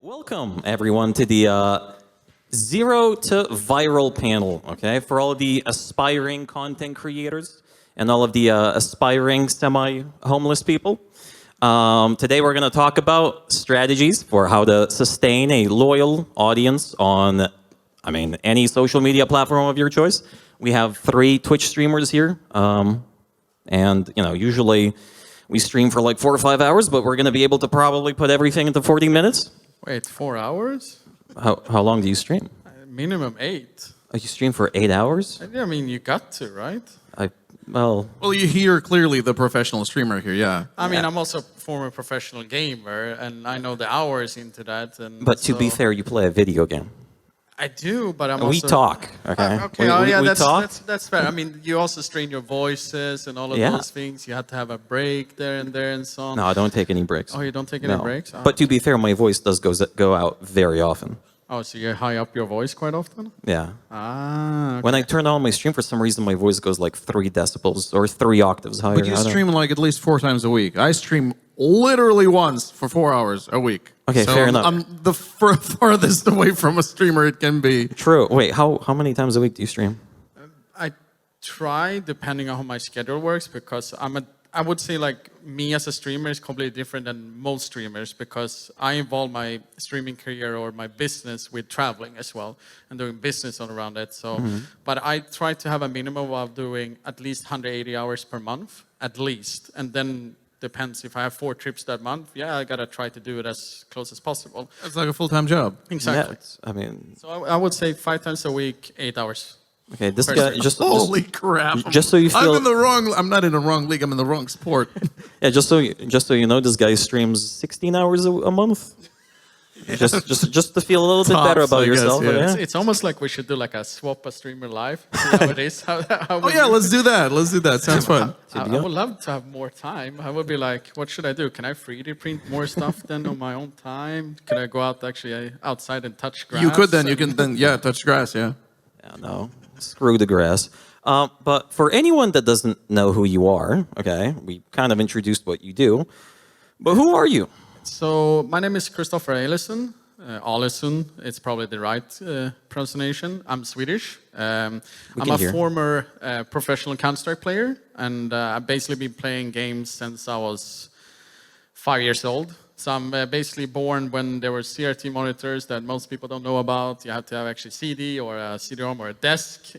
Welcome, everyone, to the Zero to Viral panel, okay? For all of the aspiring content creators and all of the aspiring semi-homeless people. Today we're going to talk about strategies for how to sustain a loyal audience on, any social media platform of your choice. We have 3 Twitch streamers here, and, usually we stream for like 4 or 5 hours, but we're going to be able to probably put everything into 40 minutes. Wait, 4 hours? How long do you stream? Minimum 8. Oh, you stream for 8 hours? I mean, you got to, right? Well, you hear clearly the professional streamer here, yeah. I mean, I'm also a former professional gamer, and I know the hours into that. But to be fair, you play a video game. I do, but I'm We also... talk, okay? We talk. That's fair. I mean, you also strain your voices and all of those things. You have to have a break there and so on. No, I don't take any breaks. Oh, you don't take any breaks? Oh. But to be fair, my voice does go out very often. Oh, so you high up your voice quite often? Yeah. Ah, okay. When I turn on my stream, for some reason, my voice goes like 3 decibels or 3 octaves higher. But you stream like at least 4 times a week. I stream literally once for 4 hours a week. Okay, so fair enough. I'm the farthest away from a streamer it can be. True. Wait, how many times a week do you stream? I try, depending on how my schedule works, because I would say like me as a streamer is completely different than most streamers because I involve my streaming career or my business with traveling as well and doing business all around it. So, but I try to have a minimum of doing at least 180 hours per month, at least. And then depends if I have 4 trips that month. Yeah, I gotta try to do it as close as possible. It's like a full-time job. Exactly. Yeah, so I would say 5 times a week, 8 hours. Okay, this guy Holy crap! Just so you feel, I'm not in the wrong league. I'm in the wrong sport. Yeah, just so you know, this guy streams 16 hours a month. Just to feel a little bit better about yourself. Yeah. It's almost like we should do like a swap a streamer live. See how it is. Let's do that. Sounds fun. I would love to have more time. I would be like, what should I do? Can I 3D print more stuff then on my own time? Can I go out actually outside and touch grass? You could then. You can then. Yeah, touch grass. Yeah. Yeah, no. Screw the grass. But for anyone that doesn't know who you are, okay, we kind of introduced what you do, but who are you? So my name is Christopher Alison. Alison, it's probably the right pronunciation. I'm Swedish. I'm a former professional Counter-Strike player, and I've basically been playing games since I was 5 years old. So I'm basically born when there were CRT monitors that most people don't know about. You have to have actually CD or a CD-ROM or a desk,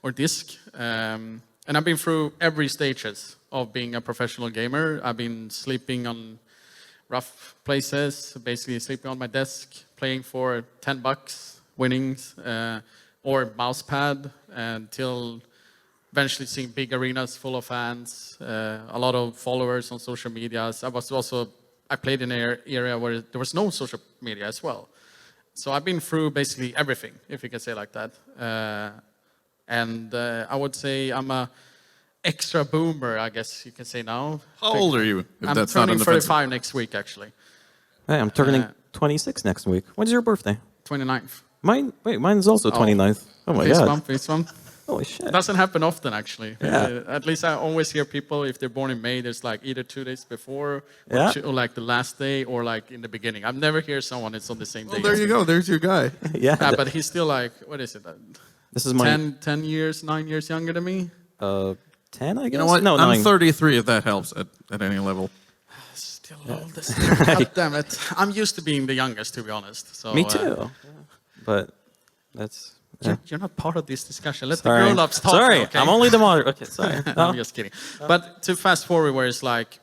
or disc. And I've been through every stages of being a professional gamer. I've been sleeping on rough places, basically sleeping on my desk, playing for $10, winnings, or mouse pad, until eventually seeing big arenas full of fans, a lot of followers on social media. I played in an area where there was no social media as well. So I've been through basically everything, if you can say it like that. I would say I'm a extra boomer, I guess you can say now. How old are you? I'm turning 35 next week, actually. Hey, I'm turning 26 next week. When's your birthday? 29th. Mine's also 29th. Oh my God. This one. Holy shit. It doesn't happen often, actually. Yeah. At least I always hear people, if they're born in May, there's like either 2 days before, or like the last day, or like in the beginning. I've never heard someone it's on the same day. Well, there you go. There's your guy. Yeah, but he's still like, what is it? This is my 10 years, 9 years younger than me? 10, I guess? You know what? No, I'm 9. 33, if that helps at any level. Still oldest. God damn it. I'm used to being the youngest, to be honest. So, Me too. But that's... Yeah. You're not part of this discussion. Let the grown-ups talk. Sorry, okay? I'm only the moderator. Okay, sorry. No, I'm just kidding. But to fast forward, where it's like,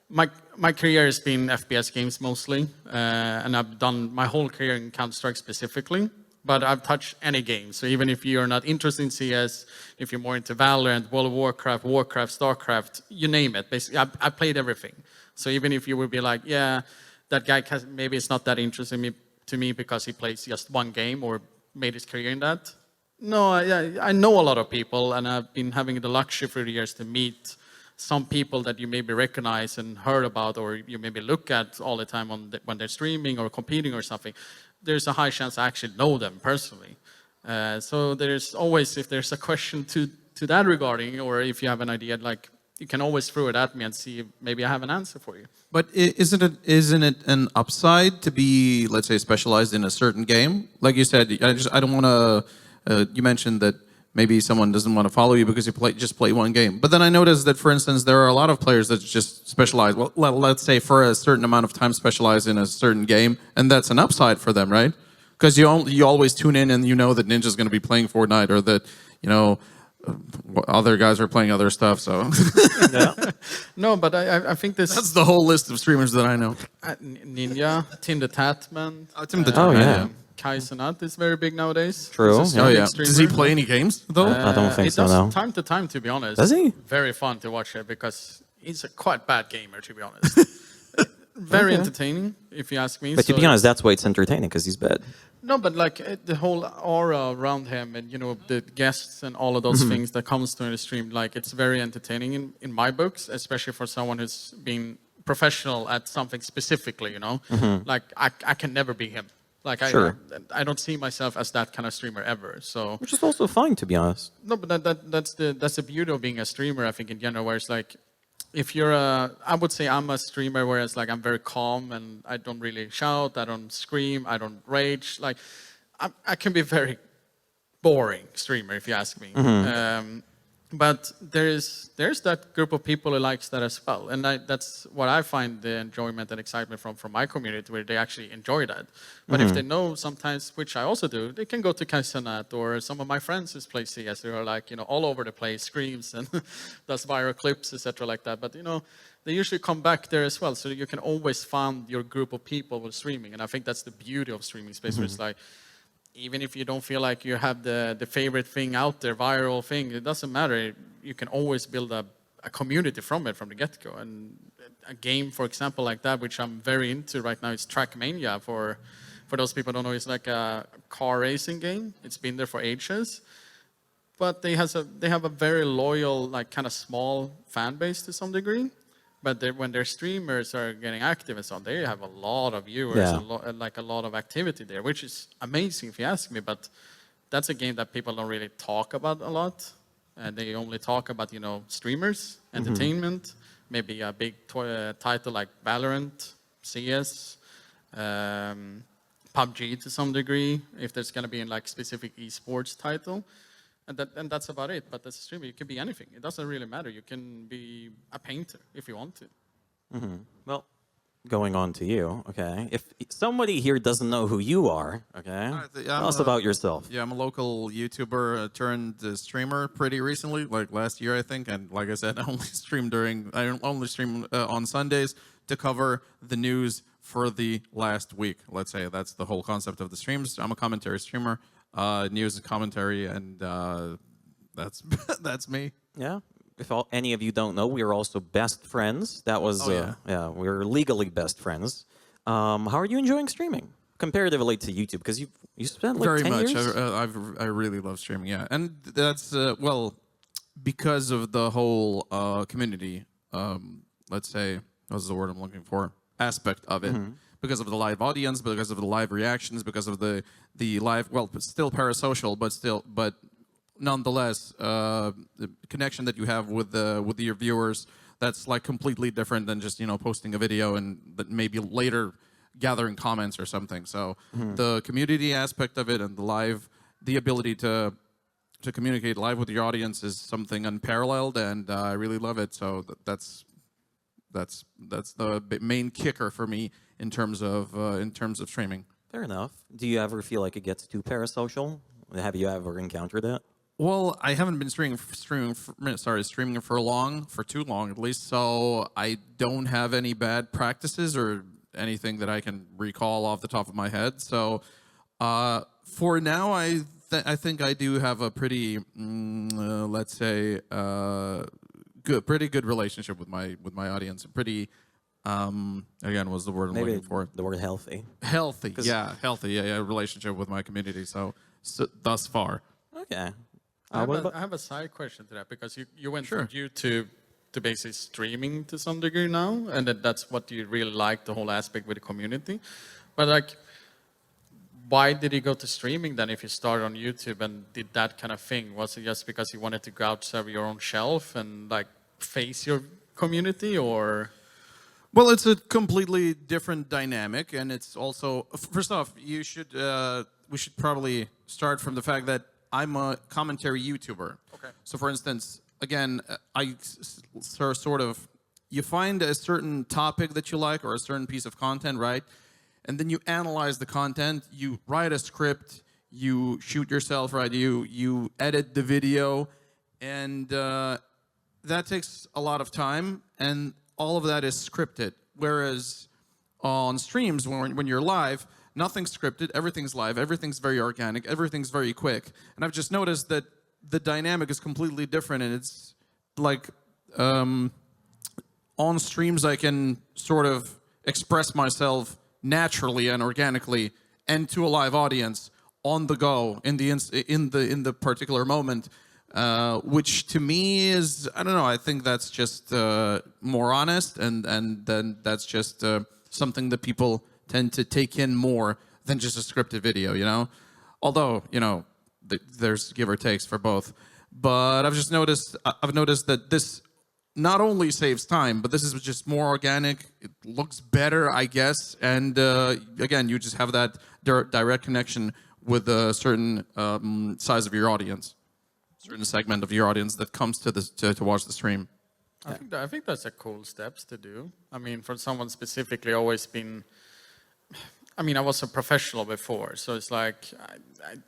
my career has been FPS games mostly, and I've done my whole career in Counter-Strike specifically, but I've touched any game. So even if you're not interested in CS, if you're more into Valorant, World of Warcraft, StarCraft, you name it. Basically, I played everything. So even if you would be like, yeah, that guy maybe it's not that interesting to me because he plays just one game or made his career in that. No, I know a lot of people, and I've been having the luxury for years to meet some people that you maybe recognize and heard about, or you maybe look at all the time when they're streaming or competing or something. There's a high chance I actually know them personally. So there's always, if there's a question to that regarding, or if you have an idea, like you can always throw it at me and see if maybe I have an answer for you. But isn't it an upside to be, let's say, specialized in a certain game? Like you said, I don't want to. You mentioned that maybe someone doesn't want to follow you because you just play one game. But then I noticed that, for instance, there are a lot of players that just specialize. Well, let's say for a certain amount of time specialize in a certain game, and that's an upside for them, right? Because you always tune in and you know that Ninja's going to be playing Fortnite, or that other guys are playing other stuff. So No, but I think that's the whole list of streamers that I know. Ninja, Tim the Tatman. Tim the Tatman, yeah. Kai Cenat is very big nowadays. True. He's a Oh big yeah. streamer. Does he play any games though? I don't think he so, does no. time to time, to be honest. Does he? Very fun to watch it because he's a quite bad gamer, to be honest. Very entertaining, if you ask me. But to be honest, that's why it's entertaining, because he's bad. No, but like the whole aura around him, and the guests and all of those things that comes to the stream, like it's very entertaining in my books, especially for someone who's been professional at something specifically. Like I can never be him. Like Sure. I don't see myself as that kind of streamer ever. So Which is also fine, to be honest. no, but that's the beauty of being a streamer, I think, in general, where it's like, if you're I would say I'm a streamer, whereas like I'm very calm and I don't really shout, I don't scream, I don't rage. Like I can be very boring streamer, if you ask me. But there's that group of people who likes that as well, and that's what I find the enjoyment and excitement from my community, where they actually enjoy that. But if they know sometimes, which I also do, they can go to Kaisanat or some of my friends who play CS, who are like all over the place, screams and does viral clips, etc. like that. But they usually come back there as well, so you can always find your group of people with streaming, and I think that's the beauty of streaming space, where it's like, even if you don't feel like you have the favorite thing out there, viral thing, it doesn't matter. You can always build a community from it from the get-go. And a game, for example, like that, which I'm very into right now, is Trackmania. For those people who don't know, it's like a car racing game. It's been there for ages. But they have a very loyal, like kind of small fan base to some degree. But when their streamers are getting active and so on, they have a lot of viewers, Yeah. a lot of activity there, which is amazing if you ask me. But that's a game that people don't really talk about a lot. And they only talk about, streamers, entertainment, maybe a big title like Valorant, CS, PUBG to some degree, if there's going to be like specific esports title. And that's about it. But as a streamer, you can be anything. It doesn't really matter. You can be a painter if you want to. Well, going on to you, okay? If somebody here doesn't know who you are, okay? Tell us about yourself. Yeah, I'm a local YouTuber turned streamer pretty recently, like last year, I think. And like I said, I only stream on Sundays to cover the news for the last week. Let's say that's the whole concept of the streams. I'm a commentary streamer, news and commentary, and that's that's me. Yeah. If any of you don't know, we are also best friends. That was, we're legally best friends. How are you enjoying streaming comparatively to YouTube? Because you spent like Very 10 much. years? I really love streaming. Yeah, and that's because of the whole community. Let's say, what's the word I'm looking for? Aspect of it. Because of the live audience, because of the live reactions, because of the live. Well, still parasocial, but nonetheless, the connection that you have with your viewers, that's like completely different than just posting a video and but maybe later gathering comments or something. So the community aspect of it and the ability to communicate live with your audience is something unparalleled, and I really love it. So that's the main kicker for me in terms of streaming. Fair enough. Do you ever feel like it gets too parasocial? Have you ever encountered that? Well, I haven't been streaming for too long at least, so I don't have any bad practices or anything that I can recall off the top of my head. So for now, I think I do have a pretty, let's say, pretty good relationship with my audience. Pretty, again, what's the word I'm looking for? The word healthy. Healthy, yeah, relationship with my community. So thus far. Okay. I have a side question to that, because you went from YouTube to basically streaming to some degree now, and that's what you really like, the whole aspect with the community. But like, why did you go to streaming then if you started on YouTube and did that kind of thing? Was it just because you wanted to go outside your own shelf and like face your community, or? Well, it's a completely different dynamic, and it's also, first off, we should probably start from the fact that I'm a commentary YouTuber. Okay. So, for instance, again, you find a certain topic that you like or a certain piece of content, right? And then you analyze the content, you write a script, you shoot yourself, right? You edit the video, and that takes a lot of time, and all of that is scripted. Whereas on streams, when you're live, nothing's scripted, everything's live, everything's very organic, everything's very quick. And I've just noticed that the dynamic is completely different, and it's like on streams I can sort of express myself naturally and organically, and to a live audience on the go in the particular moment. Which to me is, I don't know, I think that's just more honest, and then that's just something that people tend to take in more than just a scripted video, you know? Although, you know, there's give or takes for both. But I've noticed that this not only saves time, but this is just more organic. It looks better, I guess. And again, you just have that direct connection with a certain size of your audience. Certain segment of your audience that comes to watch the stream. I think that's a cool steps to do. I mean, for someone specifically, always been. I mean, I was a professional before, so it's like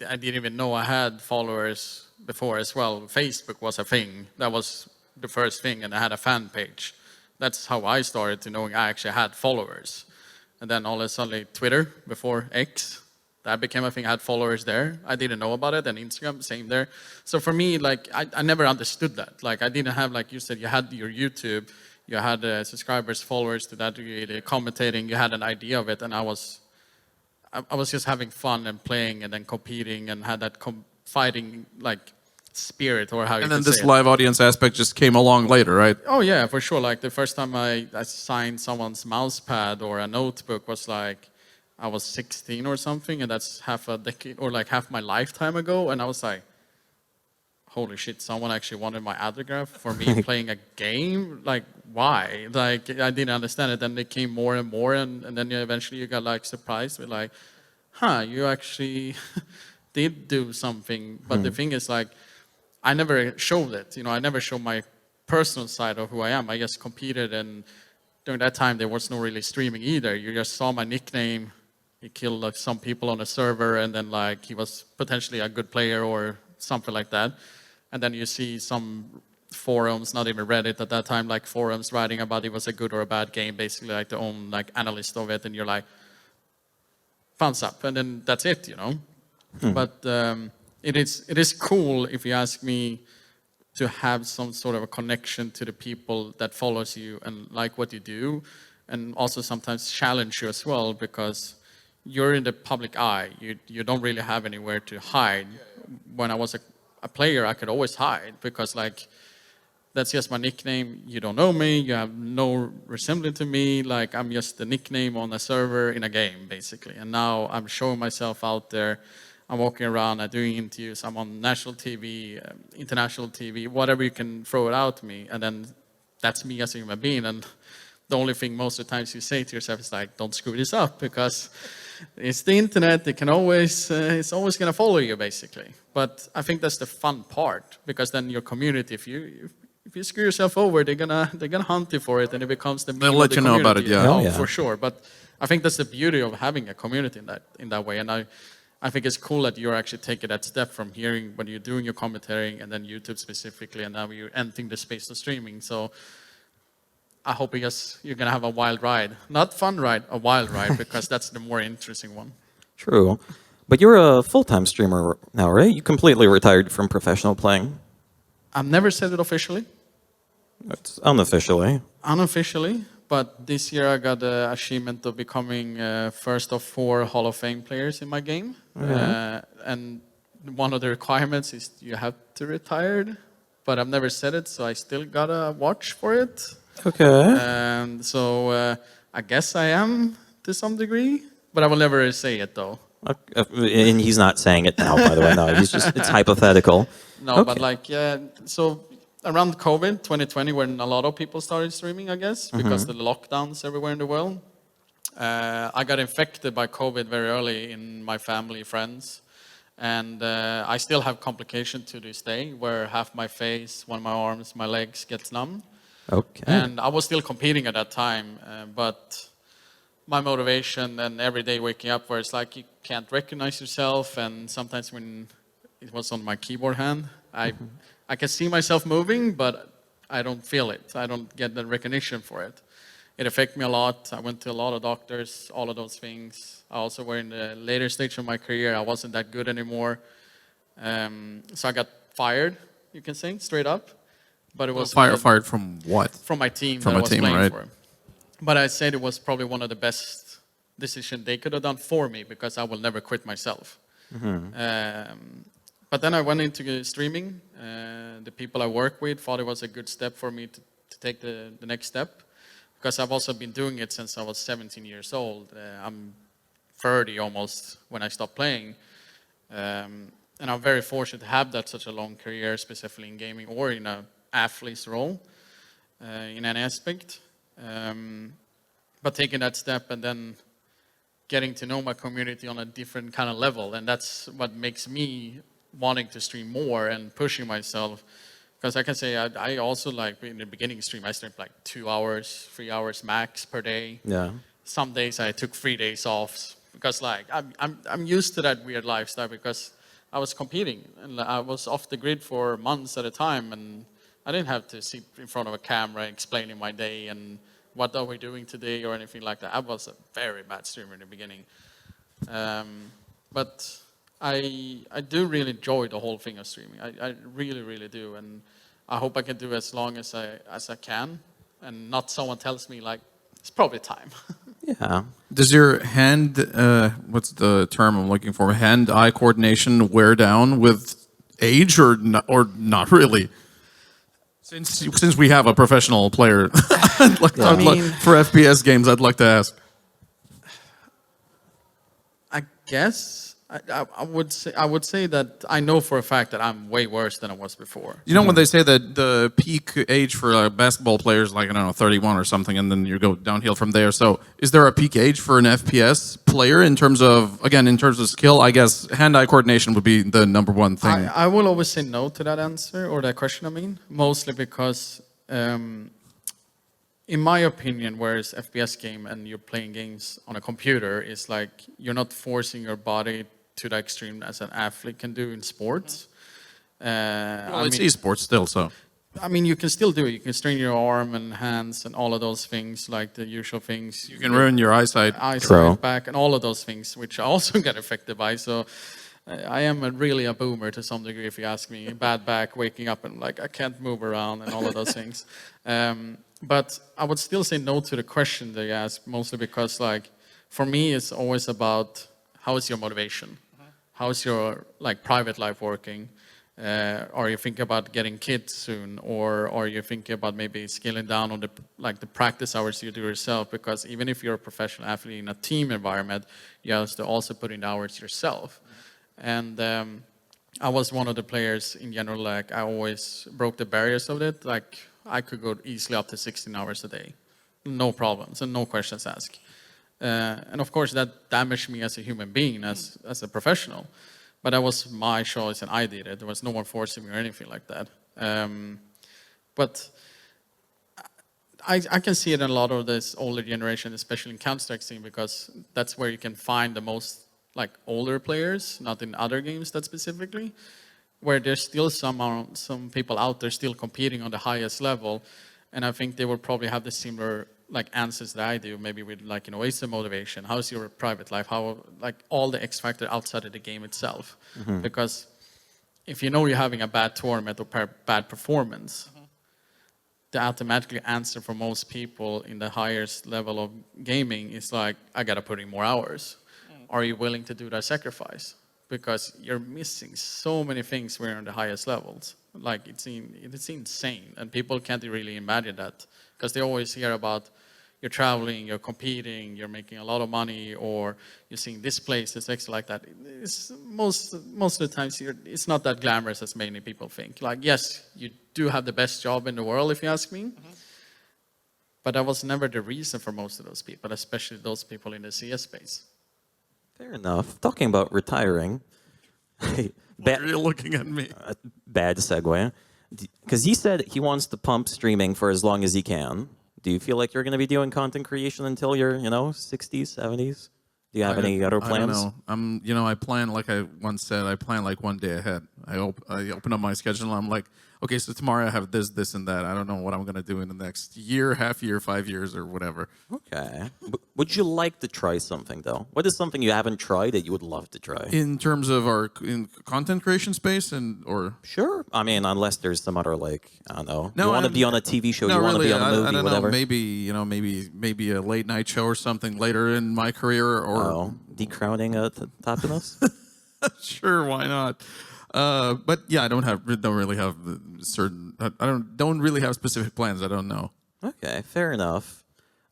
I didn't even know I had followers before as well. Facebook was a thing. That was the first thing, and I had a fan page. That's how I started to knowing I actually had followers. And then all of a sudden, Twitter before X. That became a thing. I had followers there. I didn't know about it. And Instagram, same there. So for me, like, I never understood that. Like, I didn't have, like you said, you had your YouTube, you had subscribers, followers to that degree, commentating, you had an idea of it. And I was just having fun and playing and then competing and had that fighting, like, spirit, or how you And could then say this it. live audience aspect just came along later, right? Oh yeah, for sure. Like the first time I signed someone's mouse pad or a notebook was like, I was 16 or something, and that's half a decade, or like half my lifetime ago, and I was like, holy shit, someone actually wanted my autograph for me playing a game? Like, why? Like, I didn't understand it. Then they came more and more, and then eventually you got like surprised with like, you actually did do something. But the thing is, like, I never showed it. You know, I never showed my personal side of who I am. I just competed, and during that time, there was no really streaming either. You just saw my nickname. He killed like some people on a server, and then like he was potentially a good player or something like that. And then you see some forums, not even Reddit at that time, like forums writing about it was a good or a bad game, basically like the own like analyst of it, and you're like, thumbs up, and then that's it, you know. But it is cool, if you ask me, to have some sort of a connection to the people that follows you and like what you do, and also sometimes challenge you as well, because you're in the public eye. You don't really have anywhere to hide. When I was a player, I could always hide, because like, that's just my nickname. You don't know me. You have no resemblance to me. Like, I'm just the nickname on a server in a game, basically. And now I'm showing myself out there. I'm walking around, I'm doing interviews, I'm on national TV, international TV, whatever you can throw it out to me. And then that's me as a human being. And the only thing most of the times you say to yourself is like, don't screw this up, because it's the internet. It can always, it's always going to follow you, basically. But I think that's the fun part, because then your community, if you screw yourself over, they're gonna hunt you for it, and it becomes the meme They'll of let the you know about it, community. yeah. Oh, yeah. For sure. But I think that's the beauty of having a community in that way. And I think it's cool that you're actually taking that step from hearing when you're doing your commentary, and then YouTube specifically, and now you're entering the space of streaming. So I hope you're going to have a wild ride. Not fun ride, a wild ride, because that's the more interesting one. True. But you're a full-time streamer now, right? You completely retired from professional playing. I've never said it officially. It's unofficially. Unofficially. But this year I got the achievement of becoming first of 4 Hall of Fame players in my game. And one of the requirements is you have to retire. But I've never said it, so I still gotta watch for it. Okay. And so I guess I am to some degree, but I will never say it though. And he's not saying it now, by the way. No, it's hypothetical. No, Okay. but like, so around COVID 2020, when a lot of people started streaming, I guess, because the lockdowns everywhere in the world. I got infected by COVID very early in my family, friends, and I still have complications to this day, where half my face, one of my arms, my legs gets numb. Okay. And I was still competing at that time, but my motivation and every day waking up, where it's like you can't recognize yourself, and sometimes when it was on my keyboard hand, I can see myself moving, but I don't feel it. I don't get the recognition for it. It affected me a lot. I went to a lot of doctors, all of those things. I also were in the later stage of my career. I wasn't that good anymore. So I got fired, you can say, straight up. But it was Fired from what? From my team From that I a was team, playing right? for. But I said it was probably one of the best decisions they could have done for me, because I will never quit myself. But then I went into streaming. The people I work with thought it was a good step for me to take the next step, because I've also been doing it since I was 17 years old. I'm 30 almost when I stopped playing. And I'm very fortunate to have that such a long career, specifically in gaming or in an athlete's role in any aspect. But taking that step and then getting to know my community on a different kind of level, and that's what makes me wanting to stream more and pushing myself. Because I can say I also, like, in the beginning stream, I streamed like 2 hours, 3 hours max per day. Yeah. Some days I took 3 days off, because like I'm used to that weird lifestyle, because I was competing and I was off the grid for months at a time, and I didn't have to sit in front of a camera explaining my day and what are we doing today or anything like that. I was a very bad streamer in the beginning. But I do really enjoy the whole thing of streaming. I really, really do. And I hope I can do as long as I can, and not someone tells me like, it's probably time. Yeah. Does your hand, what's the term I'm looking for, hand-eye coordination wear down with age, or not really? Since we have a professional player, for FPS games, I'd like to ask. I guess I would say that I know for a fact that I'm way worse than I was before. You know when they say that the peak age for a basketball player is like, I don't know, 31 or something, and then you go downhill from there. So is there a peak age for an FPS player in terms of skill? I guess hand-eye coordination would be the number one thing. I will always say no to that answer, or that question, I mean. Mostly because, in my opinion, whereas FPS game and you're playing games on a computer, is like you're not forcing your body to the extreme as an athlete can do in sports. It's esports still, so. I mean, you can still do it. You can strain your arm and hands and all of those things, like the usual things. You can ruin your eyesight. Back, and all of those things, which I also get affected by. So I am really a boomer to some degree, if you ask me. Bad back, waking up and like I can't move around and all of those things. But I would still say no to the question they asked, mostly because, like, for me, it's always about how is your motivation? How is your private life working? Are you thinking about getting kids soon, or are you thinking about maybe scaling down on the practice hours you do yourself? Because even if you're a professional athlete in a team environment, you have to also put in the hours yourself. And I was one of the players in general. Like, I always broke the barriers of it. Like, I could go easily up to 16 hours a day, no problems and no questions asked. And of course, that damaged me as a human being, as a professional. But that was my choice, and I did it. There was no one forcing me or anything like that. But I can see it in a lot of this older generation, especially in Counter-Strike scene, because that's where you can find the most older players, not in other games that specifically, where there's still some people out there still competing on the highest level. And I think they will probably have the similar answers that I do, maybe with what's the motivation, how's your private life, how all the X factor outside of the game itself. Because if you know you're having a bad tournament or bad performance, the automatic answer for most people in the highest level of gaming is like, I gotta put in more hours. Are you willing to do that sacrifice? Because you're missing so many things when you're on the highest levels. It's insane, and people can't really imagine that, because they always hear about, you're traveling, you're competing, you're making a lot of money, or you're seeing this place, it's actually like that. It's most of the times it's not that glamorous as many people think. Like, yes, you do have the best job in the world, if you ask me. But that was never the reason for most of those people, especially those people in the CS space. Fair enough. Talking about retiring. Why are you looking at me? Bad segue. Because he said he wants to pump streaming for as long as he can. Do you feel like you're going to be doing content creation until you're, 60s, 70s? Do you have any other plans? I don't know. I plan, like I once said, I plan like one day ahead. I open up my schedule and I'm like, okay, so tomorrow I have this, this, and that. I don't know what I'm going to do in the next year, half year, 5 years, or whatever. Okay. Would you like to try something, though? What is something you haven't tried that you would love to try? In terms of our content creation space or... Sure. I mean, unless there's some other, like, I don't know. No, you want to be on a TV show, you want to be on a movie, I don't whatever. know, maybe a late night show or something later in my career, or... Decrowning Tapinos? Sure, why not? But yeah, I don't really have certain. I don't really have specific plans. I don't know. Okay, fair enough.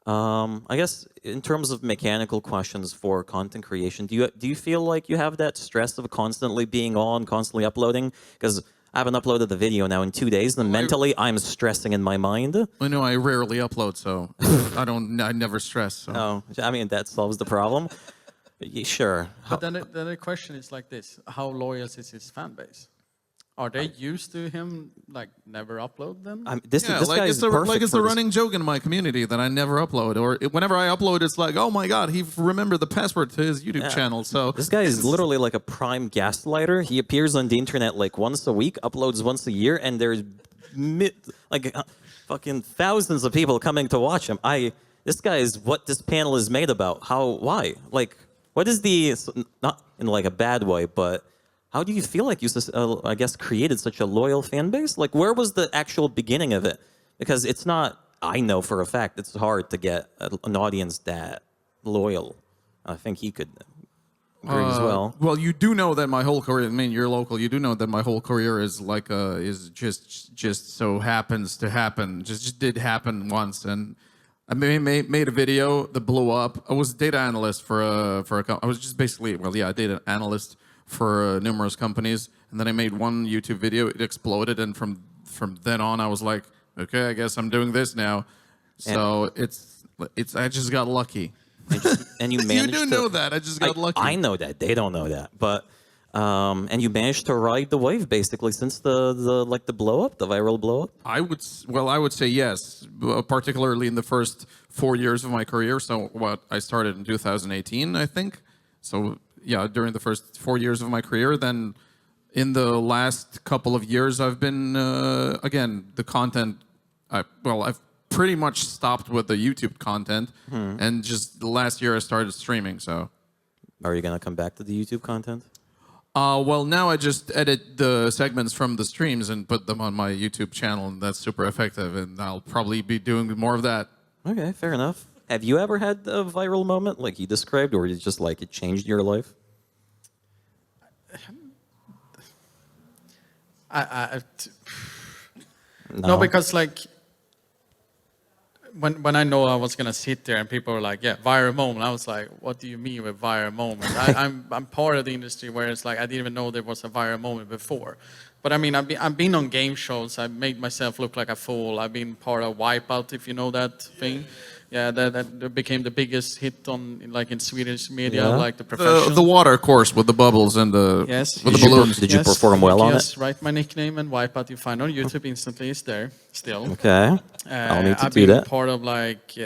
I guess in terms of mechanical questions for content creation, do you feel like you have that stress of constantly being on, constantly uploading? Because I haven't uploaded the video now in 2 days, and mentally I'm stressing in my mind. I know I rarely upload, so I never stress. So. Oh, I mean that solves the problem. Sure. But then the question is like this: how loyal is his fan base? Are they used to him like never upload them? This guy is perfect. Like it's a running joke in my community that I never upload, or whenever I upload, it's like, oh my god, he remembered the password to his YouTube channel. So this guy is literally like a prime gaslighter. He appears on the internet like once a week, uploads once a year, and there's fucking thousands of people coming to watch him. This guy is what this panel is made about. Why? Like, what is not in like a bad way, but how do you feel like you, I guess, created such a loyal fan base? Like, where was the actual beginning of it? Because it's not, I know for a fact, it's hard to get an audience that loyal. I think he could agree as well. Well, you do know that my whole career, I mean, you're local, you do know that my whole career is like, is just so happens to happen, just did happen once. And I made a video that blew up. I was a data analyst I was just basically, a data analyst for numerous companies, and then I made one YouTube video. It exploded, and from then on, I was like, okay, I guess I'm doing this now. So it's I just got lucky. And you managed. You do know that I just got lucky. I know that they don't know that, but and you managed to ride the wave basically since the blow up, the viral blow up. I would say yes, particularly in the first 4 years of my career. So I started in 2018, I think. So yeah, during the first 4 years of my career. Then in the last couple of years, I've been, again, the content, I've pretty much stopped with the YouTube content. And just the last year I started streaming, so. Are you going to come back to the YouTube content? Well, now I just edit the segments from the streams and put them on my YouTube channel, and that's super effective, and I'll probably be doing more of that. Okay, fair enough. Have you ever had a viral moment like you described, or it's just like it changed your life? No, because like when I know I was gonna sit there and people were like, "Yeah, viral moment," I was like, "What do you mean with viral moment?" I'm part of the industry where it's like I didn't even know there was a viral moment before. But I mean, I've been on game shows. I've made myself look like a fool. I've been part of Wipeout, if you know that thing. Yeah, that became the biggest hit in Swedish media, like the professional. The water course with the bubbles and the with the balloons. Did you perform well on it? Yes, write my nickname and Wipeout. You find on YouTube instantly. It's there still. Okay, I'll need to do that. I've been part of like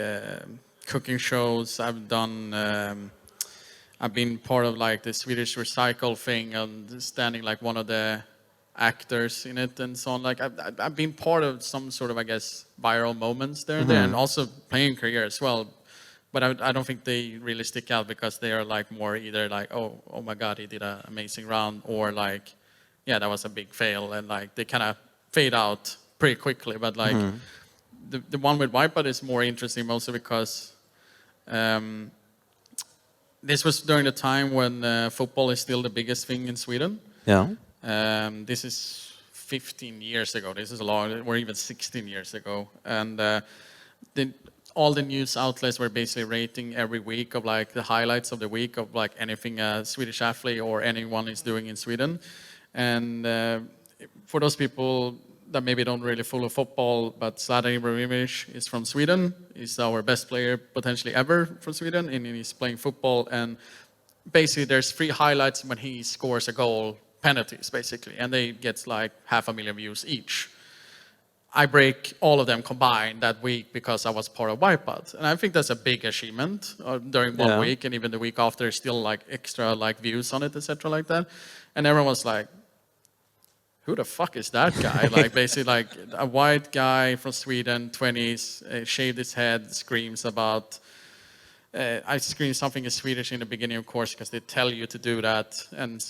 cooking shows. I've been part of like the Swedish Recycle thing and standing like one of the actors in it and so on. Like I've been part of some sort of, I guess, viral moments there and there, and also playing career as well. But I don't think they really stick out because they are like more either like, oh my god, he did an amazing round, or like, yeah, that was a big fail, and like they kind of fade out pretty quickly. But like the one with Wipeout is more interesting mostly because this was during the time when football is still the biggest thing in Sweden. Yeah. This is 15 years ago. This is a long, or even 16 years ago. And all the news outlets were basically rating every week of like the highlights of the week of like anything a Swedish athlete or anyone is doing in Sweden. And for those people that maybe don't really follow football, but Zlatan Ibrahimovic is from Sweden. He's our best player potentially ever from Sweden, and he's playing football. And basically, there's 3 highlights when he scores a goal, penalties basically, and they get like 500,000 views each. I break all of them combined that week because I was part of Wipeout, and I think that's a big achievement during one week, and even the week after, still like extra like views on it, etc. like that. And everyone was like, who the fuck is that guy? Like basically like a white guy from Sweden, 20s, shaved his head, screams about, I screamed something in Swedish in the beginning, of course, because they tell you to do that. And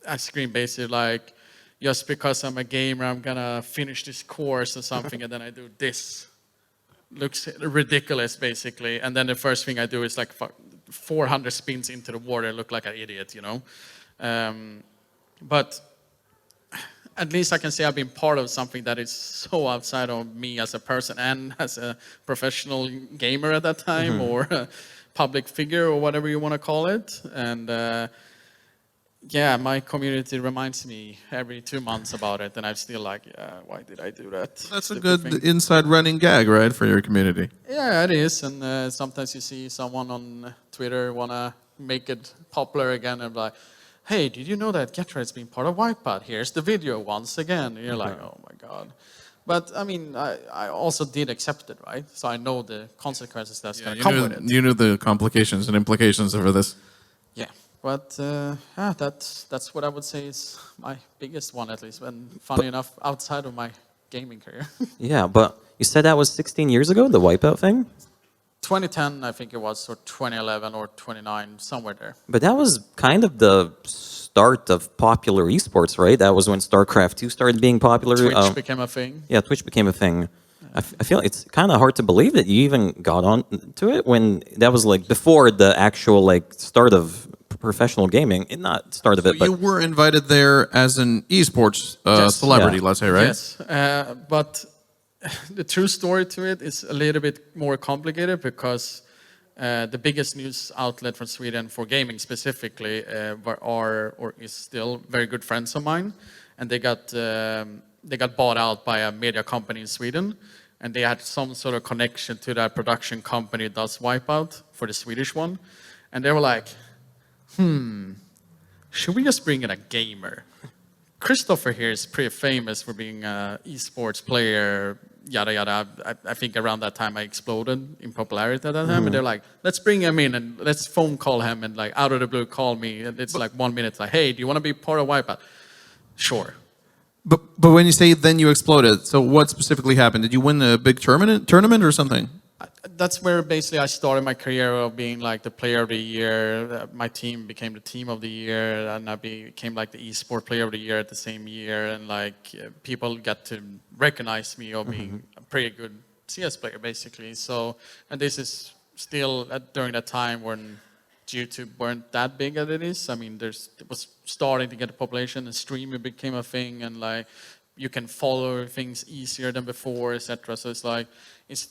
I screamed basically like, just because I'm a gamer, I'm gonna finish this course or something, and then I do this. Looks ridiculous, basically. And then the first thing I do is like 400 spins into the water and look like an idiot, you know? But at least I can say I've been part of something that is so outside of me as a person and as a professional gamer at that time, or a public figure, or whatever you want to call it. And yeah, my community reminds me every 2 months about it, and I'm still like, yeah, why did I do that? That's a good inside running gag, right, for your community? Yeah, it is. And sometimes you see someone on Twitter want to make it popular again, and like, hey, did you know that Getra has been part of Wipeout? Here's the video once again. And you're like, oh my God. But I mean, I also did accept it, right? So I know the consequences that's going to come with it. You knew the complications and implications of this. Yeah, but yeah, that's what I would say is my biggest one, at least. And funny enough, outside of my gaming career. Yeah, but you said that was 16 years ago, the Wipeout thing? 2010, I think it was, or 2011 or 29, somewhere there. But that was kind of the start of popular esports, right? That was when StarCraft 2 started being popular. Twitch became a thing. Yeah, Twitch became a thing. I feel it's kind of hard to believe that you even got on to it when that was like before the actual like start of professional gaming. Not start of it, but you were invited there as an esports celebrity, let's say, right? Yes, but the true story to it is a little bit more complicated because the biggest news outlet from Sweden for gaming specifically is still very good friends of mine, and they got bought out by a media company in Sweden, and they had some sort of connection to that production company that does Wipeout for the Swedish one, and they were like, should we just bring in a gamer? Christopher here is pretty famous for being an esports player, yada yada. I think around that time I exploded in popularity at that time, and they're like, let's bring him in and let's phone call him, and like out of the blue call me, and it's like 1 minute, like, hey, do you want to be part of Wipeout? Sure. But when you say then you exploded, so what specifically happened? Did you win a big tournament or something? That's where basically I started my career of being like the player of the year. My team became the team of the year, and I became like the esport player of the year at the same year. And like people got to recognize me of being a pretty good CS player, basically. So, and this is still during that time when YouTube weren't that big as it is. I mean, it was starting to get a population, and streaming became a thing, and like you can follow things easier than before, etc. So it's like it's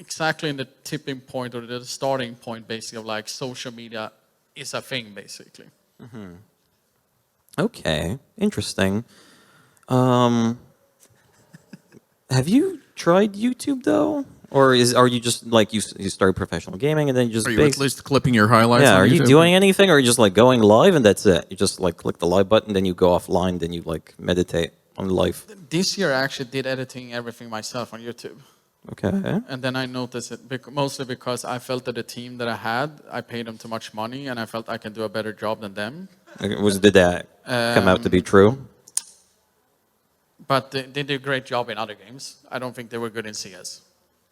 exactly in the tipping point or the starting point, basically, of like social media is a thing, basically. Okay, interesting. Have you tried YouTube though, or are you just like you started professional gaming and then you just are you at least clipping your highlights? Yeah, on are you YouTube? doing anything, or are you just like going live and that's it? You just like click the live button, then you go offline, then you like meditate on life. This year, I actually did editing everything myself on YouTube. Okay. And then I noticed it mostly because I felt that the team that I had, I paid them too much money, and I felt I can do a better job than them. Did that come out to be true? But they did a great job in other games. I don't think they were good in CS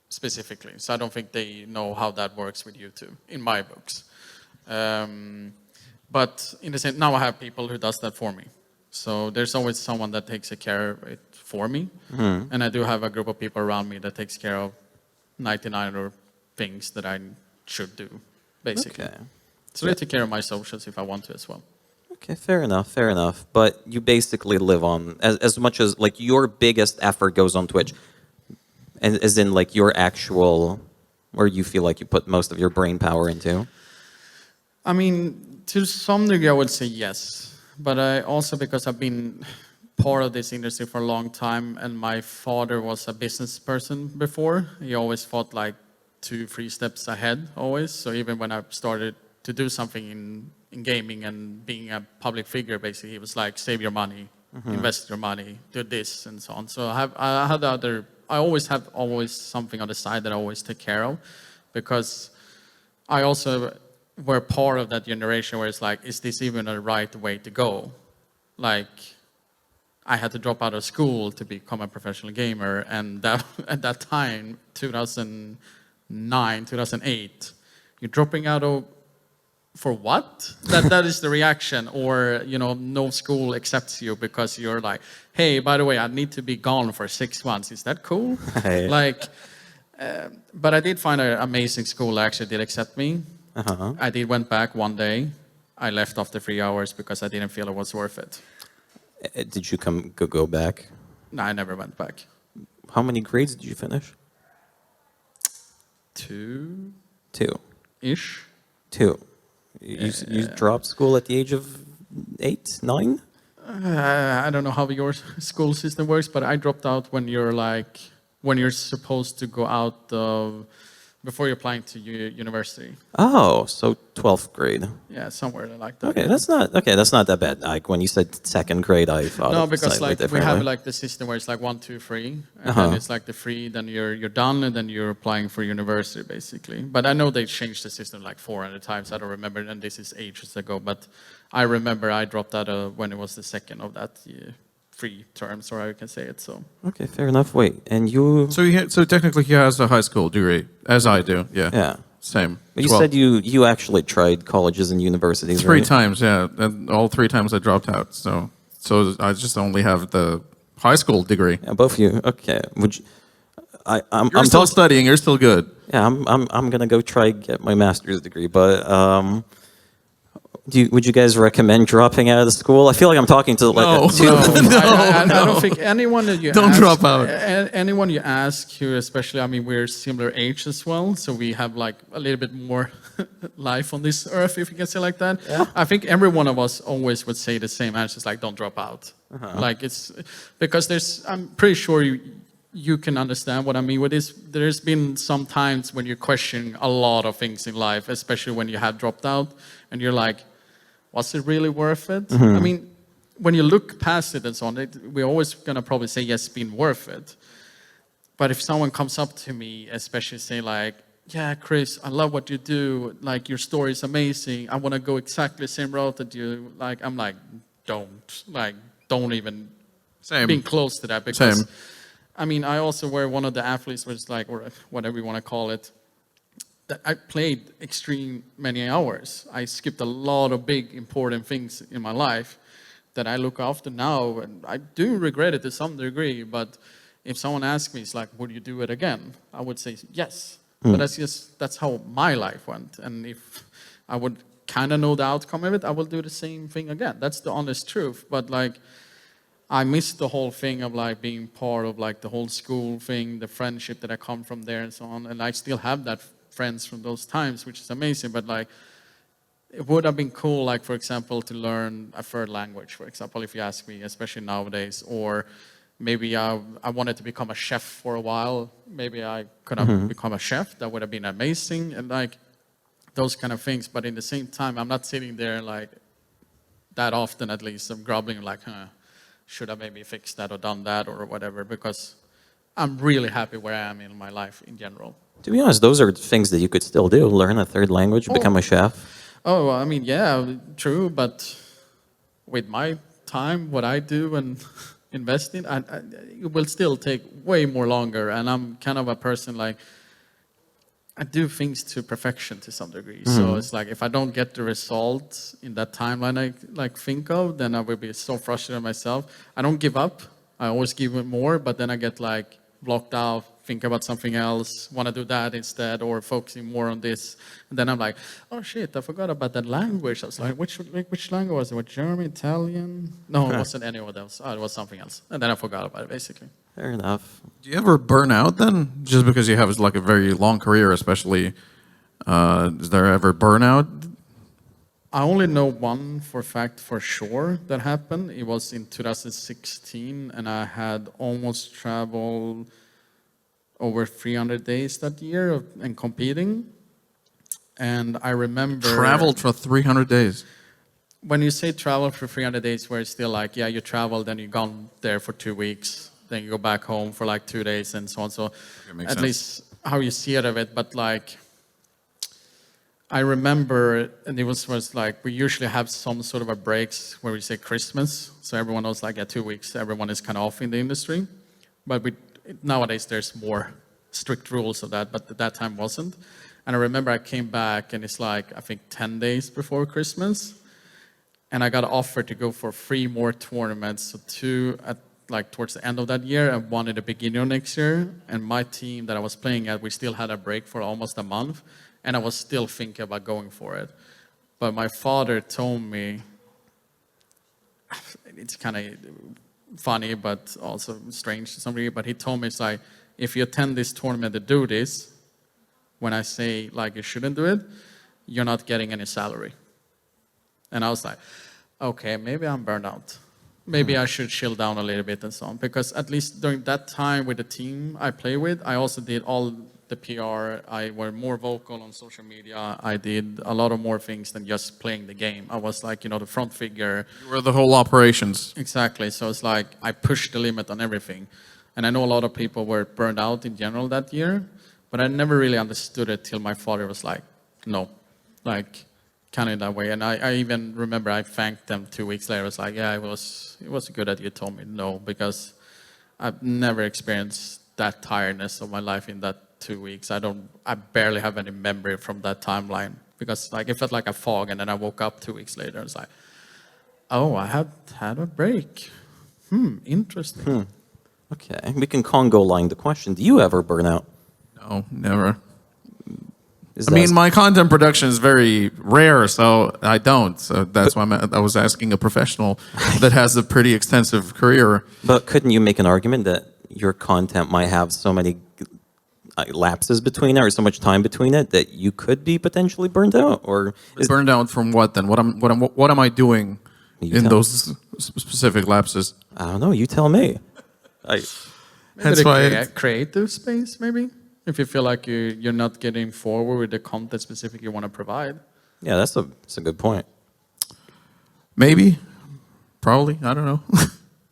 specifically. So I don't think they know how that works with YouTube, in my books. But in the same, now I have people who does that for me. So there's always someone that takes care of it for me. And I do have a group of people around me that takes care of 99 other things that I should do, basically. Okay. So they take care of my socials if I want to as well. Okay, fair enough, fair enough. But you basically live on, as much as like your biggest effort goes on Twitch, and as in like your actual where you feel like you put most of your brain power into? I mean, to some degree, I would say yes. But I also, because I've been part of this industry for a long time, and my father was a business person before. He always thought like 2-3 steps ahead, always. So even when I started to do something in gaming and being a public figure, basically, he was like, save your money, invest your money, do this, and so on. So I always have something on the side that I always take care of, because I also were part of that generation where it's like, is this even a right way to go? Like, I had to drop out of school to become a professional gamer, and that, at that time, 2009, 2008, you're dropping out of, for what? That is the reaction, or no school accepts you because you're like, hey, by the way, I need to be gone for 6 months. Is that cool? Hey. But I did find an amazing school that actually did accept me. I went back one day. I left after 3 hours because I didn't feel it was worth it. Did you go back? No, I never went back. How many grades did you finish? 2. 2-ish. 2. You dropped school at the age of 8, 9? I don't know how your school system works, but I dropped out when you're supposed to go out before you're applying to university. Oh, so 12th grade. Yeah, somewhere like that. Okay, that's not that bad. Like when you said 2nd grade, I thought no, of because slightly like we differently. have like the system where it's like 1, 2, 3, and then it's like the 3, then you're done, and then you're applying for university basically. But I know they changed the system like 400 times. I don't remember, and this is ages ago. But I remember I dropped out when it was the 2nd of that 3 terms, or how you can say it. So Okay, fair enough. Wait, and you? So technically he has a high school degree, as I do. Yeah. Yeah. Same. But you said you actually tried colleges and universities, 3 right? times, yeah. And all 3 times I dropped out. So I just only have the high school degree. Yeah, both of you. Okay. Would you? I'm You're still studying. You're still good. Yeah, I'm gonna go try get my master's degree, but would you guys recommend dropping out of the school? I feel like I'm talking to like I don't think anyone that you Don't ask, drop out. Anyone you ask who, especially, I mean, we're similar age as well, so we have like a little bit more life on this earth, if you can say like that. Yeah. I think every one of us always would say the same answers, like don't drop out. Like it's because I'm pretty sure you can understand what I mean with this. There's been some times when you're questioning a lot of things in life, especially when you have dropped out, and you're like, was it really worth it? I mean, when you look past it and so on, we're always going to probably say, yes, it's been worth it. But if someone comes up to me, especially say like, yeah, Chris, I love what you do. Like, your story is amazing. I want to go exactly the same route that you. Like, I'm like, don't even being close to that. Because, I mean, I also were one of the athletes was like, or whatever you want to call it, that I played extreme many hours. I skipped a lot of big, important things in my life that I look after now, and I do regret it to some degree, but if someone asks me, it's like, would you do it again? I would say yes. But that's how my life went. And if I would kind of know the outcome of it, I will do the same thing again. That's the honest truth. But like, I missed the whole thing of like being part of like the whole school thing, the friendship that I come from there and so on. And I still have that friends from those times, which is amazing. But like, it would have been cool, like, for example, to learn a third language, for example, if you ask me, especially nowadays. Or maybe I wanted to become a chef for a while. Maybe I could have become a chef. That would have been amazing. And like, those kind of things. But in the same time, I'm not sitting there like that often, at least. I'm grumbling like, should I maybe fix that or done that or whatever? Because I'm really happy where I am in my life in general. To be honest, those are things that you could still do. Learn a third language, become a chef. Oh, I mean, yeah, true. But with my time, what I do and invest in, it will still take way more longer. And I'm kind of a person like, I do things to perfection to some degree. So it's like, if I don't get the result in that timeline I like think of, then I will be so frustrated myself. I don't give up. I always give it more, but then I get like blocked out think about something else, want to do that instead, or focusing more on this. And then I'm like, oh shit, I forgot about that language. I was like, which language was it? What, German, Italian? No, it wasn't any of those. Oh, it was something else. And then I forgot about it, basically. Fair enough. Do you ever burn out then? Just because you have like a very long career, especially, is there ever burnout? I only know one for fact for sure that happened. It was in 2016, and I had almost traveled over 300 days that year and competing. And I remember... Traveled for 300 days? When you say travel for 300 days, where it's still like, yeah, you travel, then you're gone there for 2 weeks, then you go back home for like 2 days and so on. So at least how you see it of it, but like... I remember, and it was like, we usually have some sort of a breaks where we say Christmas. So everyone knows like, 2 weeks, everyone is kind of off in the industry. But nowadays there's more strict rules of that, but at that time wasn't. And I remember I came back and it's like, I think 10 days before Christmas. And I got offered to go for 3 more tournaments. So 2 at like towards the end of that year and 1 at the beginning of next year. And my team that I was playing at, we still had a break for almost a month. And I was still thinking about going for it. But my father told me, it's kind of funny, but also strange to some degree, but he told me, it's like, if you attend this tournament to do this, when I say like you shouldn't do it, you're not getting any salary. And I was like, okay, maybe I'm burned out. Maybe I should chill down a little bit and so on. Because at least during that time with the team I play with, I also did all the PR, I were more vocal on social media. I did a lot of more things than just playing the game. I was like, the front figure. You were the whole operations. Exactly. So it's like I pushed the limit on everything. And I know a lot of people were burned out in general that year, but I never really understood it till my father was like, no, like kind of that way. And I even remember I thanked them 2 weeks later. I was like, yeah, it was good that you told me no, because I've never experienced that tiredness of my life in that 2 weeks. I barely have any memory from that timeline, because like it felt like a fog, and then I woke up 2 weeks later and it's like, oh, I have had a break. Interesting. Okay, we can Congo line the question. Do you ever burn out? No, never. I mean, my content production is very rare, so I don't. So that's why I was asking a professional that has a pretty extensive career. But couldn't you make an argument that your content might have so many lapses between it, or so much time between it, that you could be potentially burned out? Or burned out from what then? What am I doing in those specific lapses? I don't know. You tell me. That's why creative space, maybe. If you feel like you're not getting forward with the content specific you want to provide. Yeah, that's a good point. Maybe, probably. I don't know.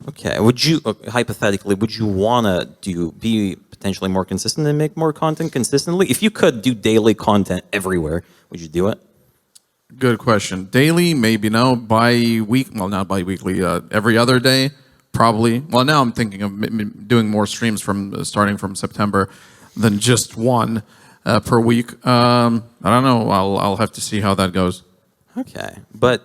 Okay. Would you hypothetically wanna be potentially more consistent and make more content consistently? If you could do daily content everywhere, would you do it? Good question. Daily, maybe no. Not bi-weekly. Every other day, probably. Well, now I'm thinking of doing more streams starting from September than just one per week. I don't know. I'll have to see how that goes. Okay, but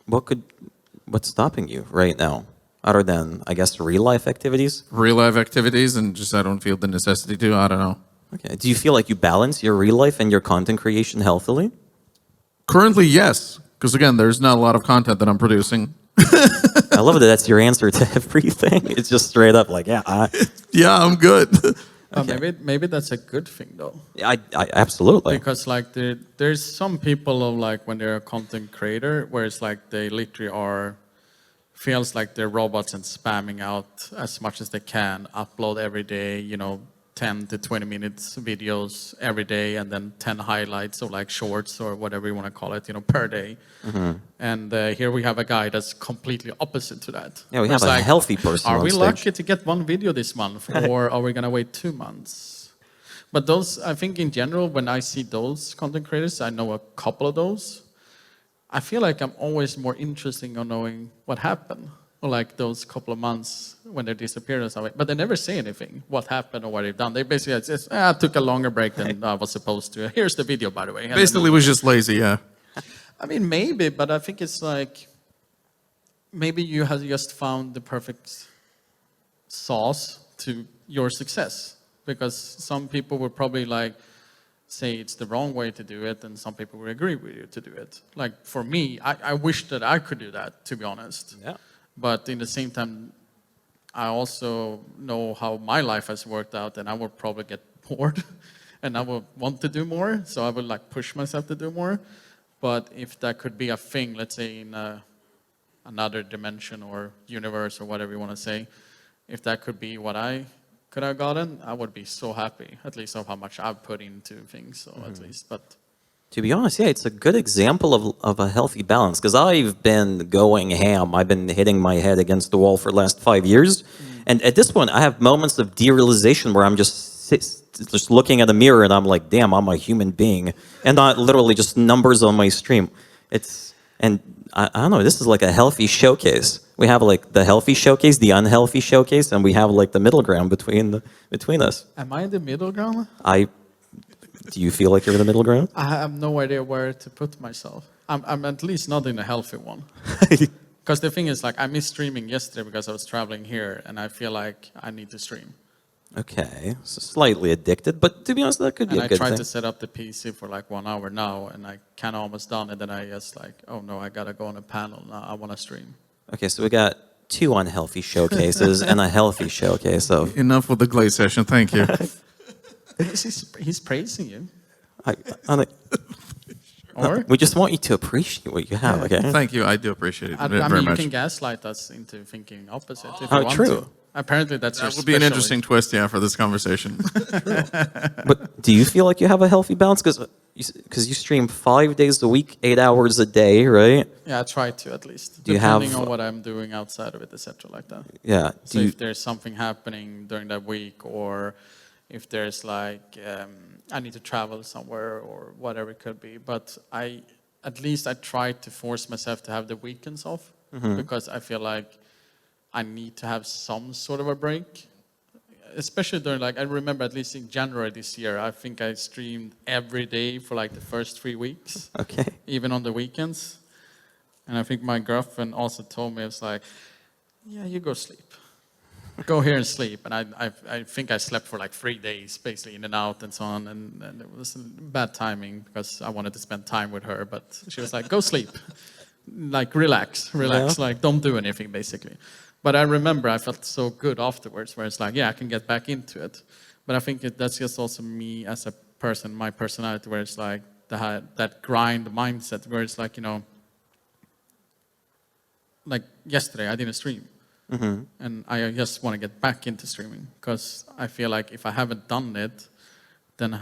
what's stopping you right now, other than, I guess, real life activities? Real life activities, and just I don't feel the necessity to. I don't know. Okay. Do you feel like you balance your real life and your content creation healthily? Currently, yes. Because again, there's not a lot of content that I'm producing. I love that that's your answer to everything. It's just straight up like, yeah. Yeah, I'm good. Okay. Maybe that's a good thing, though. I absolutely. Because like there's some people of like when they're a content creator, where it's like they literally feels like they're robots and spamming out as much as they can, upload every day, 10 to 20 minutes videos every day, and then 10 highlights or like shorts or whatever you want to call it, per day. Mm-hmm. And here we have a guy that's completely opposite to that. Yeah, we have a healthy person Are on we stage. lucky to get one video this month, or are we going to wait 2 months? But those, I think in general, when I see those content creators, I know a couple of those, I feel like I'm always more interested in knowing what happened. Or like those couple of months when they disappeared or something. But they never say anything, what happened or what they've done. They basically just, I took a longer break than I was supposed to. Here's the video, by the way. And basically, was just lazy, yeah. I mean, maybe, but I think it's like, maybe you have just found the perfect sauce to your success. because some people would probably like say it's the wrong way to do it, and some people would agree with you to do it. Like for me, I wish that I could do that, to be honest. Yeah. But in the same time, I also know how my life has worked out, and I would probably get bored and I would want to do more, so I would like push myself to do more. But if that could be a thing, let's say in another dimension or universe or whatever you want to say, if that could be what I could have gotten, I would be so happy, at least of how much I've put into things, so at least. But to be honest, yeah, it's a good example of a healthy balance, because I've been going ham. I've been hitting my head against the wall for the last 5 years. And at this point, I have moments of derealization where I'm just looking at a mirror and I'm like, damn, I'm a human being, and not literally just numbers on my stream. And I don't know, this is like a healthy showcase. We have like the healthy showcase, the unhealthy showcase, and we have like the middle ground between us. am I in the middle ground? Do you feel like you're in the middle ground? I have no idea where to put myself. I'm at least not in a healthy one. Because the thing is, like, I missed streaming yesterday because I was traveling here, and I feel like I need to stream. Okay, so slightly addicted, but to be honest, that could be And a good I tried thing. to set up the PC for like 1 hour now, and I kind of almost done it. Then I just like, oh no, I gotta go on a panel now. I want to stream. Okay, so we got 2 unhealthy showcases and a healthy showcase of... Enough with the glaze session. Thank you. He's praising you. No, we just want you to appreciate what you have, okay? Thank you. I do appreciate it I very mean, you much. can gaslight us into thinking opposite if Oh, you want true. to. Apparently, that's your That would be an specialty. interesting twist, yeah, for this conversation. But do you feel like you have a healthy balance? Because you stream 5 days a week, 8 hours a day, right? Yeah, I try to at least. Do you depending have- on what I'm doing outside of it, etc. like that. Yeah. So if there's something happening during that week, or if there's like I need to travel somewhere or whatever it could be, but at least I try to force myself to have the weekends off, because I feel like I need to have some sort of a break, especially during, like, I remember at least in January this year, I think I streamed every day for like the first 3 weeks, Okay. even on the weekends. And I think my girlfriend also told me, it's like, yeah, you go sleep. Go here and sleep. And I think I slept for like 3 days, basically in and out and so on. And it was bad timing because I wanted to spend time with her. But she was like, go sleep. Like, relax, Yeah. like, don't do anything, basically. But I remember I felt so good afterwards, where it's like, yeah, I can get back into it. But I think that's just also me as a person, my personality, where it's like that grind mindset, where it's like, you know, like yesterday I didn't stream. And I just want to get back into streaming, because I feel like if I haven't done it, then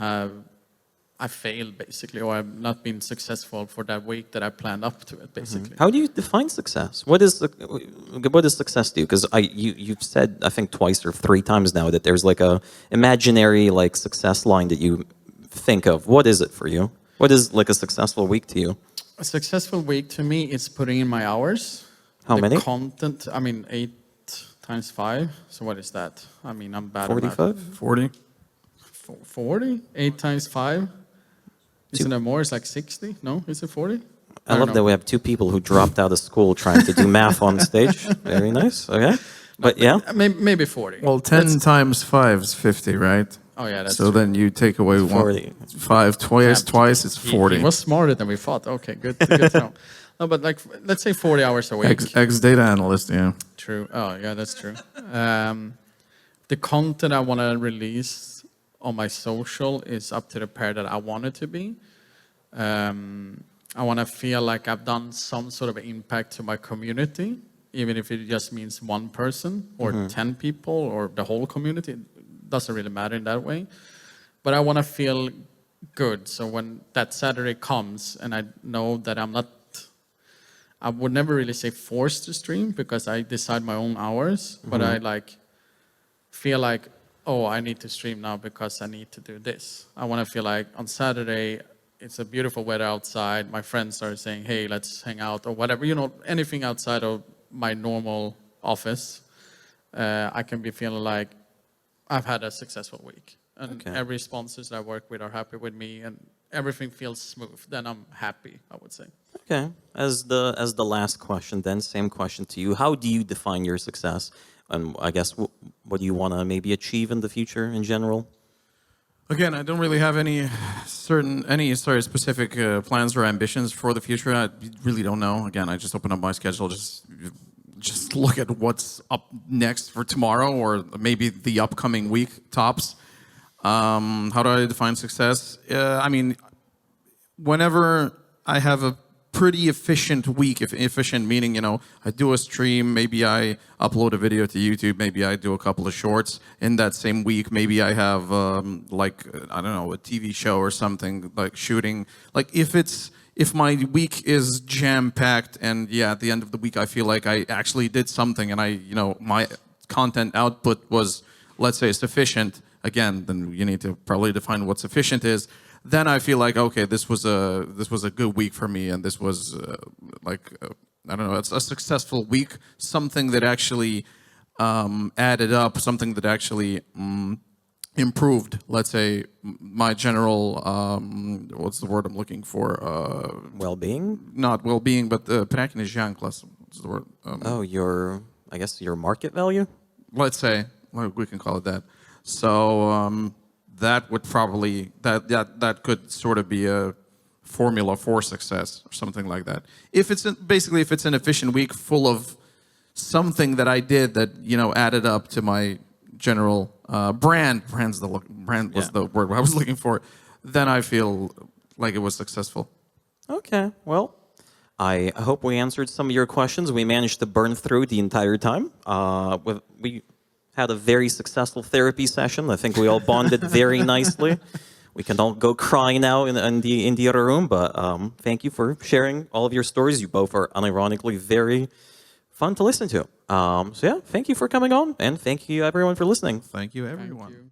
I failed, basically, or I've not been successful for that week that I planned up to it, basically. How do you define success? What is success to you? Because you've said, I think, twice or 3 times now that there's like a imaginary like success line that you think of. What is it for you? What is like a successful week to you? A successful week to me is putting in my hours. How many? Content, I mean, 8 times 5. So what is that? I mean, I'm bad at 45? 40? 40? 8 times 5? Isn't it more? It's like 60? No? Is it 40? I love that we have 2 people who dropped out of school trying to do math on stage. Very nice. Okay. But yeah. Maybe 40. Well, 10 times 5 is 50, right? Oh, yeah, that's So true. then you take away 40. 5 twice, it's 40. He was smarter than we thought. Okay, good to know. No, but like, let's say 40 hours a week. Ex-data analyst, yeah. True. Oh, yeah, that's true. The content I want to release on my social is up to the pair that I want it to be. I want to feel like I've done some sort of impact to my community, even if it just means 1 person or 10 people or the whole community. It doesn't really matter in that way. But I want to feel good. So when that Saturday comes and I know that I would never really say forced to stream, because I decide my own hours, but I like feel like, oh, I need to stream now because I need to do this. I want to feel like on Saturday, it's a beautiful weather outside. My friends are saying, hey, let's hang out or whatever. You know, anything outside of my normal office, I can be feeling like I've had a successful week. And every sponsors that I work with are happy with me, and everything feels smooth. Then I'm happy, I would say. Okay. As the last question, then same question to you. How do you define your success? And I guess what do you want to maybe achieve in the future in general? Again, I don't really have any specific plans or ambitions for the future. I really don't know. Again, I just open up my schedule, just look at what's up next for tomorrow or maybe the upcoming week tops. How do I define success? I mean, whenever I have a pretty efficient week, efficient meaning, I do a stream, maybe I upload a video to YouTube, maybe I do a couple of shorts in that same week, maybe I have I don't know, a TV show or something, like shooting. Like if my week is jam-packed and at the end of the week I feel like I actually did something and my content output was, let's say, sufficient, again, then you need to probably define what sufficient is. Then I feel like, okay, this was a good week for me, and this was I don't know, it's a successful week, something that actually added up, something that actually improved, let's say, my general, what's the word I'm looking for? Well-being? Not well-being, but prekinis ženklas, what's the word? I guess your market value? Let's say, we can call it that. So that would probably, that could sort of be a formula for success or something like that. If it's an efficient week full of something that I did that added up to my general brand was the word I was looking for, then I feel like it was successful. Okay, well, I hope we answered some of your questions. We managed to burn through the entire time. We had a very successful therapy session. I think we all bonded very nicely. We can all go cry now in the other room, but thank you for sharing all of your stories. You both are unironically very fun to listen to. So yeah, thank you for coming on, and thank you everyone for listening. Thank you, everyone. Thank you.